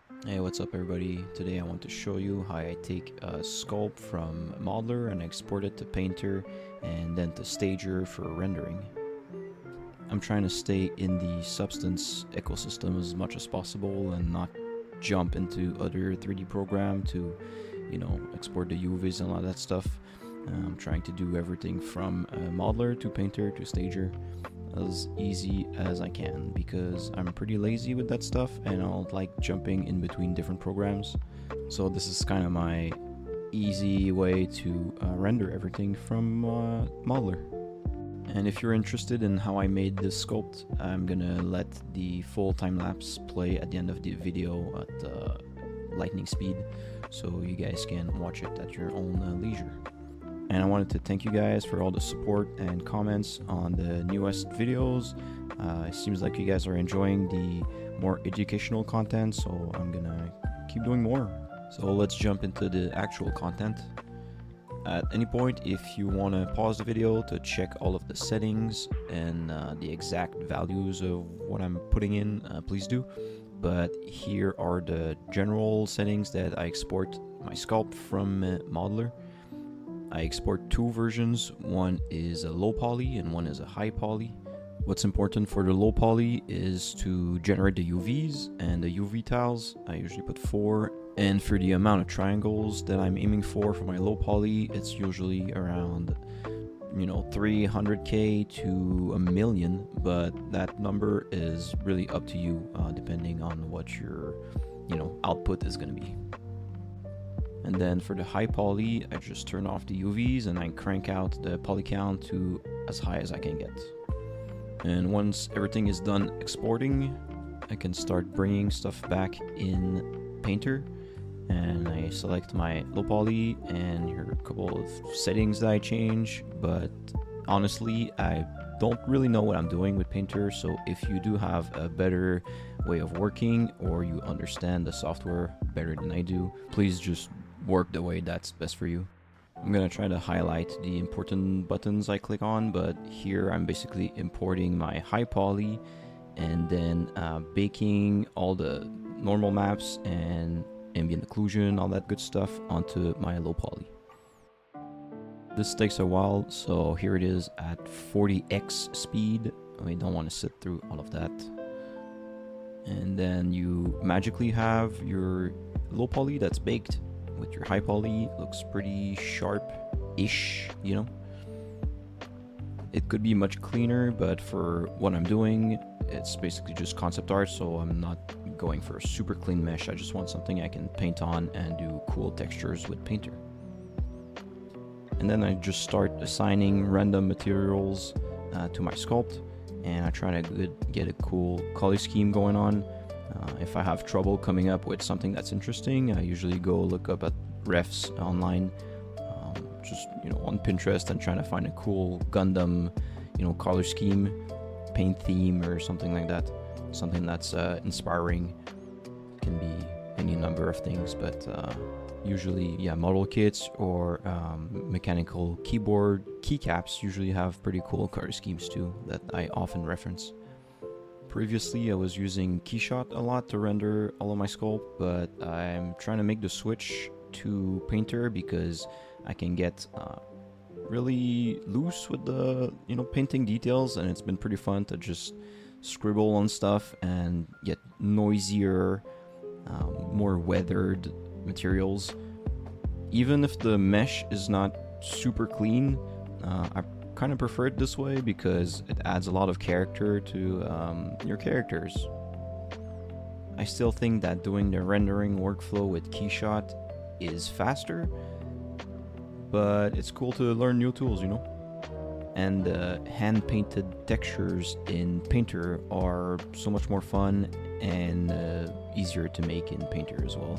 Hey, what's up everybody? Today I want to show you how I take a sculpt from Modeler and export it to Painter and then to Stager for rendering. I'm trying to stay in the Substance ecosystem as much as possible and not jump into other 3D program to, export the UVs and all that stuff. I'm trying to do everything from Modeler to Painter to Stager as easy as I can because I'm pretty lazy with that stuff and I don't like jumping in between different programs. So this is kind of my easy way to render everything from Modeler. And if you're interested in how I made this sculpt, I'm gonna let the full time-lapse play at the end of the video at lightning speed so you guys can watch it at your own leisure. And I wanted to thank you guys for all the support and comments on the newest videos. It seems like you guys are enjoying the more educational content, so I'm gonna keep doing more. So let's jump into the actual content. At any point, if you want to pause the video to check all of the settings and the exact values of what I'm putting in, please do. But here are the general settings that I export my sculpt from Modeler. I export two versions, one is a low poly and one is a high poly. What's important for the low poly is to generate the UVs and the UV tiles. I usually put 4, and for the amount of triangles that I'm aiming for my low poly, it's usually around 300k to a million, but that number is really up to you depending on what your output is going to be. And then for the high poly, I just turn off the UVs and I crank out the poly count to as high as I can get. And once everything is done exporting, I can start bringing stuff back in Painter. And I select my low poly, and here are a couple of settings that I change. But honestly, I don't really know what I'm doing with Painter, so if you do have a better way of working or you understand the software better than I do, please just work the way that's best for you. I'm gonna try to highlight the important buttons I click on, but here I'm basically importing my high poly and then baking all the normal maps and ambient occlusion, all that good stuff onto my low poly. This takes a while, so here it is at 40x speed. We don't want to sit through all of that. And then you magically have your low poly that's baked with your high poly. Looks pretty sharp-ish, It could be much cleaner, but for what I'm doing, it's basically just concept art, so I'm not going for a super clean mesh. I just want something I can paint on and do cool textures with Painter. And then I just start assigning random materials to my sculpt, and I try to get a cool color scheme going on. If I have trouble coming up with something that's interesting, I usually go look up at refs online, on Pinterest, and trying to find a cool Gundam, color scheme, paint theme, or something like that. Something that's inspiring. Can be any number of things, but usually, model kits or mechanical keyboard keycaps usually have pretty cool color schemes too that I often reference. Previously, I was using Keyshot a lot to render all of my sculpt, but I'm trying to make the switch to Painter because I can get really loose with the painting details, and it's been pretty fun to just scribble on stuff and get noisier, more weathered materials. Even if the mesh is not super clean, I kind of prefer it this way because it adds a lot of character to your characters. I still think that doing the rendering workflow with Keyshot is faster, but it's cool to learn new tools, And hand-painted textures in Painter are so much more fun and easier to make in Painter as well.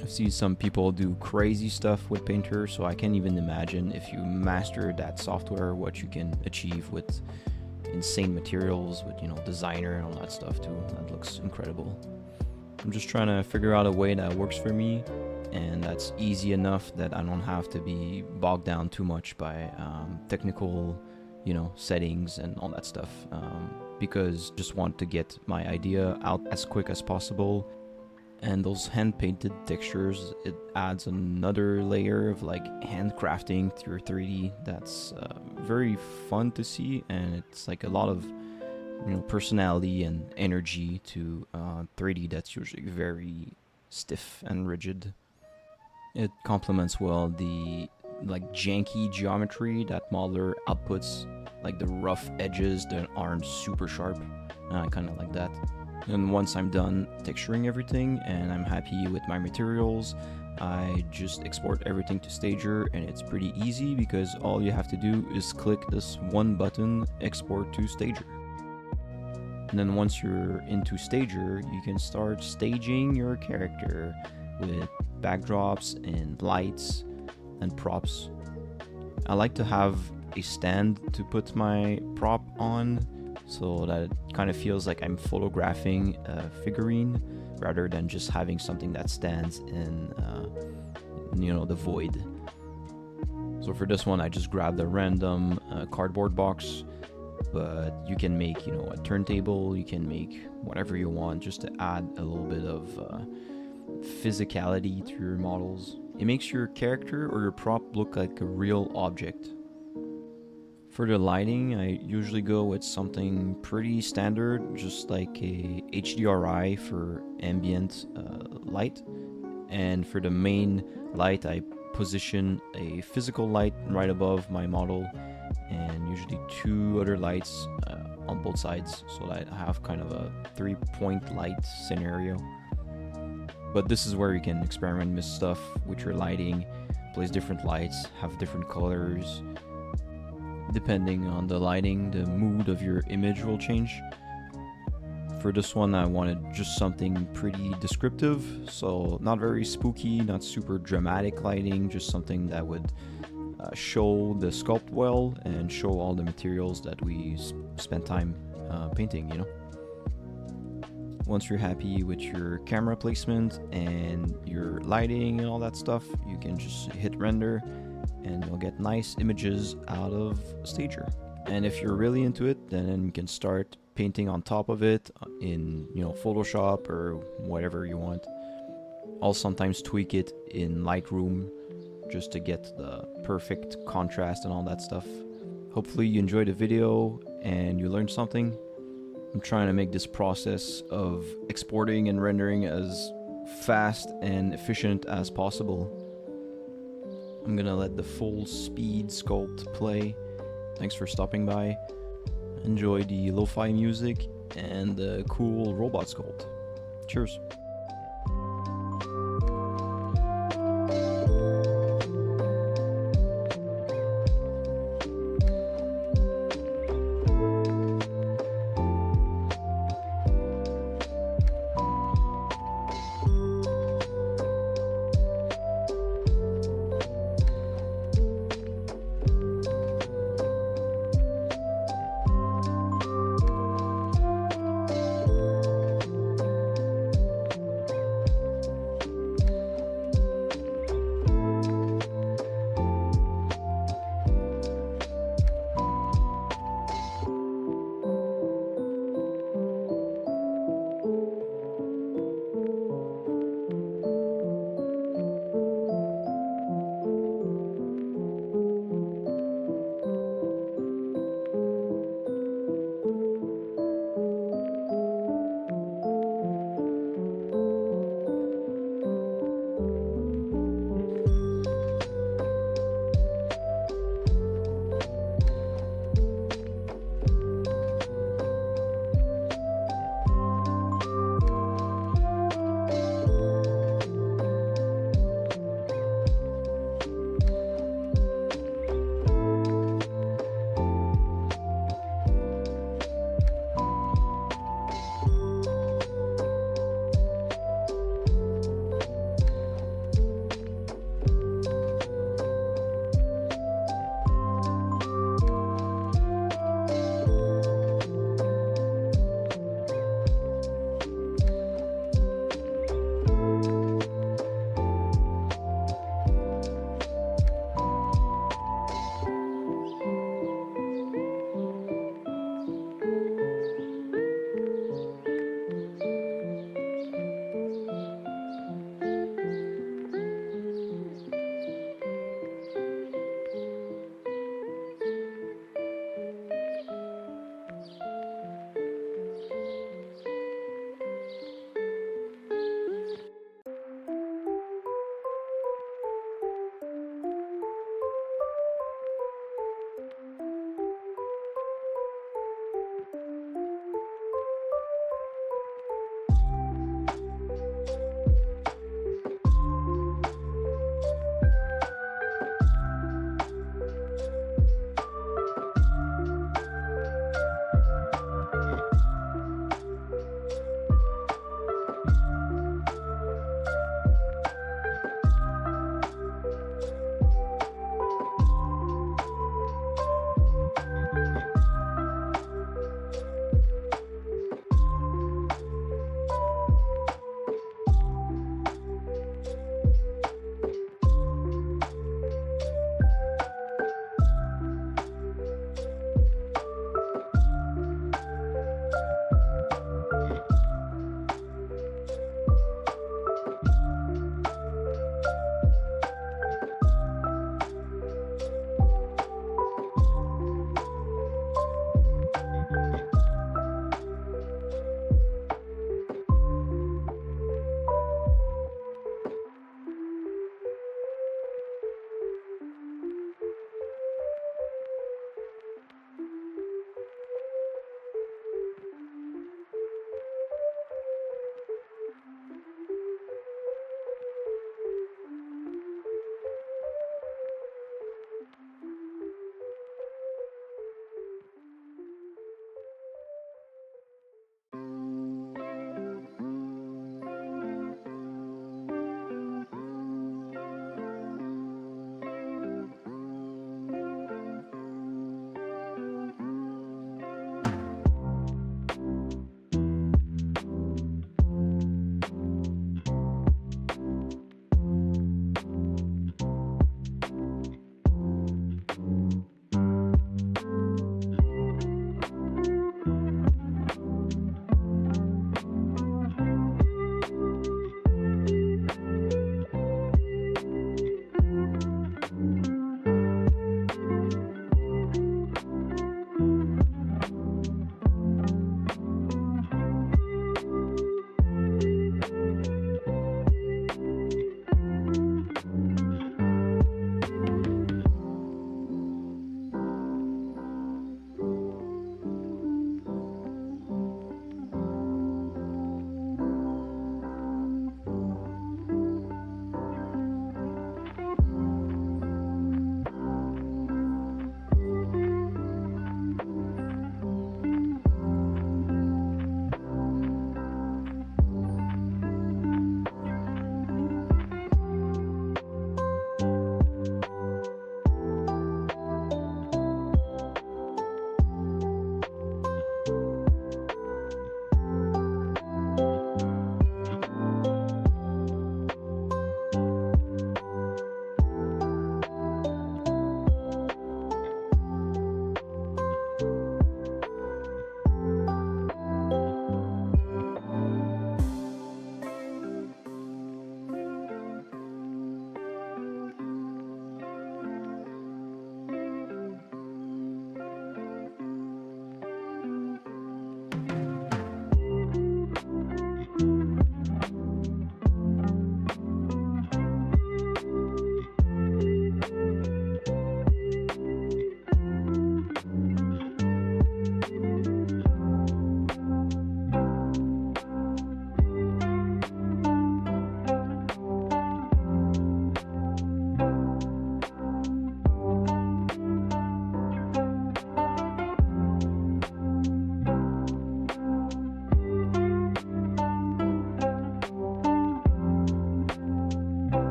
I've seen some people do crazy stuff with Painter, so I can't even imagine if you master that software what you can achieve with insane materials, with designer and all that stuff too. That looks incredible. I'm just trying to figure out a way that works for me, and that's easy enough that I don't have to be bogged down too much by technical settings and all that stuff, because just want to get my idea out as quick as possible And those hand painted textures, it adds another layer of like handcrafting through 3D that's very fun to see, and it's like a lot of personality and energy to 3D that's usually very stiff and rigid. It complements well the like janky geometry that modeler outputs, like the rough edges that aren't super sharp. I kind of like that. And once I'm done texturing everything and I'm happy with my materials, I just export everything to Stager, and it's pretty easy because all you have to do is click this one button, export to Stager. And then once you're into Stager, you can start staging your character with backdrops and lights and props. I like to have a stand to put my prop on so that it kind of feels like I'm photographing a figurine rather than just having something that stands in the void. So for this one, I just grabbed a random cardboard box, but you can make a turntable, you can make whatever you want just to add a little bit of physicality to your models. It makes your character or your prop look like a real object. For the lighting, I usually go with something pretty standard, just like a HDRI for ambient light. And for the main light, I position a physical light right above my model, and usually 2 other lights on both sides, so that I have kind of a 3-point light scenario. But this is where you can experiment with stuff with your lighting, place different lights, have different colors. Depending on the lighting, the mood of your image will change. For this one, I wanted just something pretty descriptive, so not very spooky, not super dramatic lighting, just something that would show the sculpt well and show all the materials that we spent time painting, Once you're happy with your camera placement and your lighting and all that stuff, you can just hit render and you'll get nice images out of Stager. And if you're really into it, then you can start painting on top of it in Photoshop or whatever you want. I'll sometimes tweak it in Lightroom just to get the perfect contrast and all that stuff. Hopefully you enjoyed the video and you learned something. I'm trying to make this process of exporting and rendering as fast and efficient as possible. I'm gonna let the full speed sculpt play. Thanks for stopping by. Enjoy the lo-fi music and the cool robot sculpt. Cheers.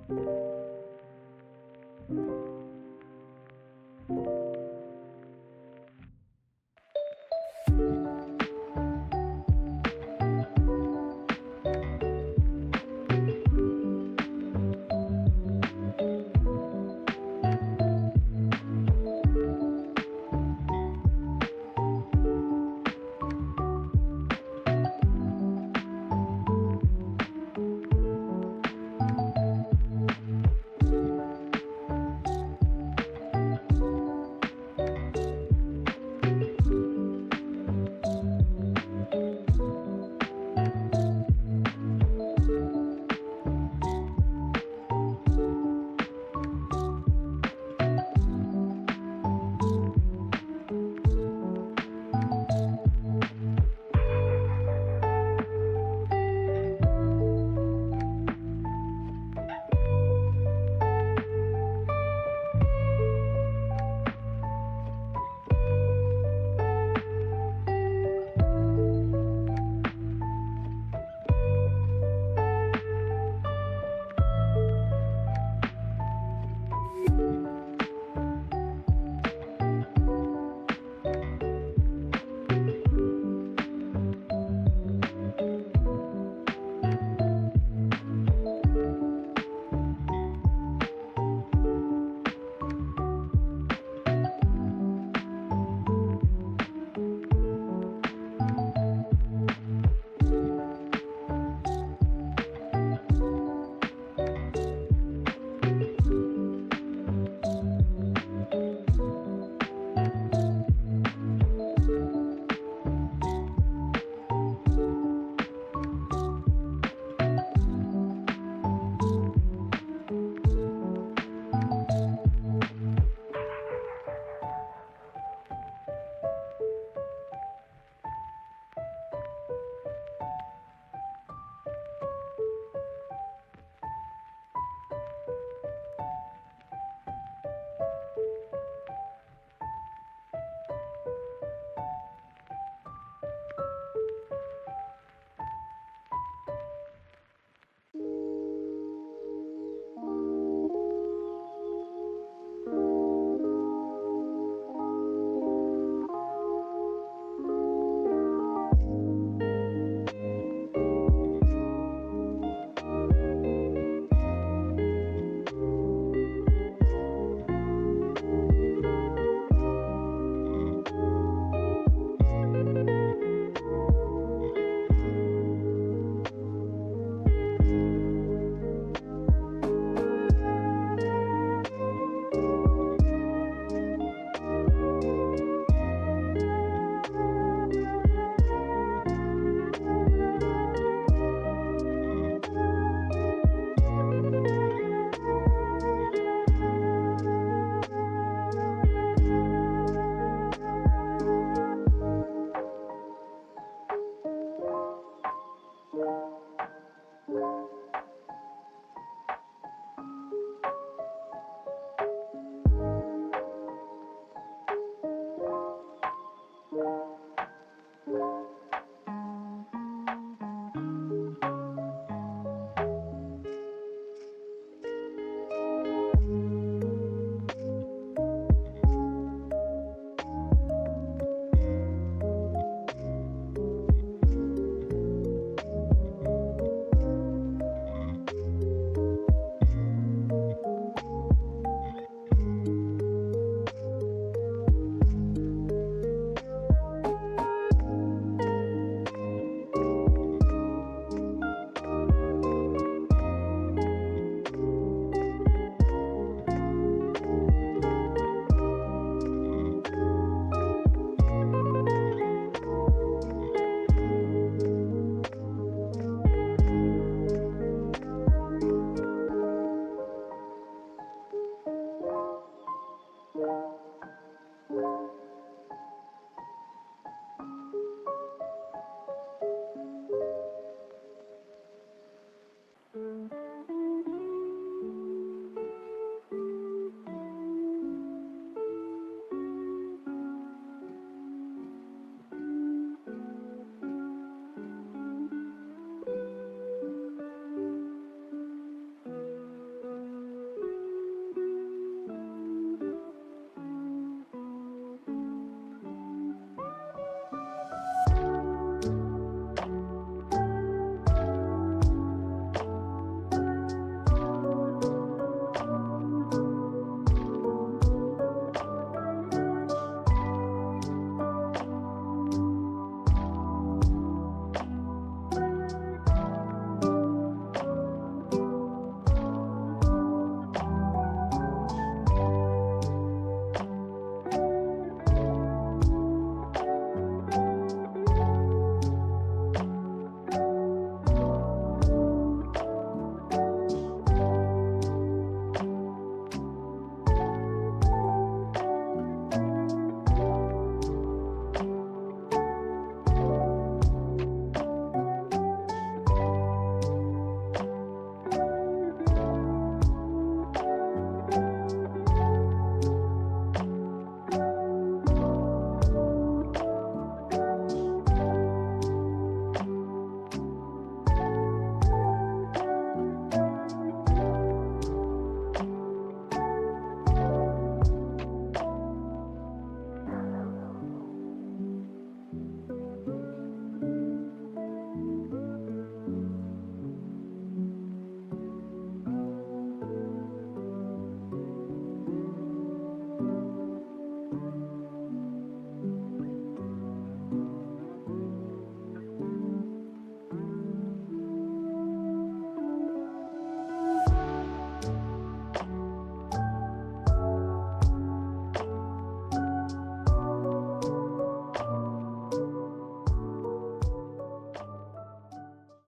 you.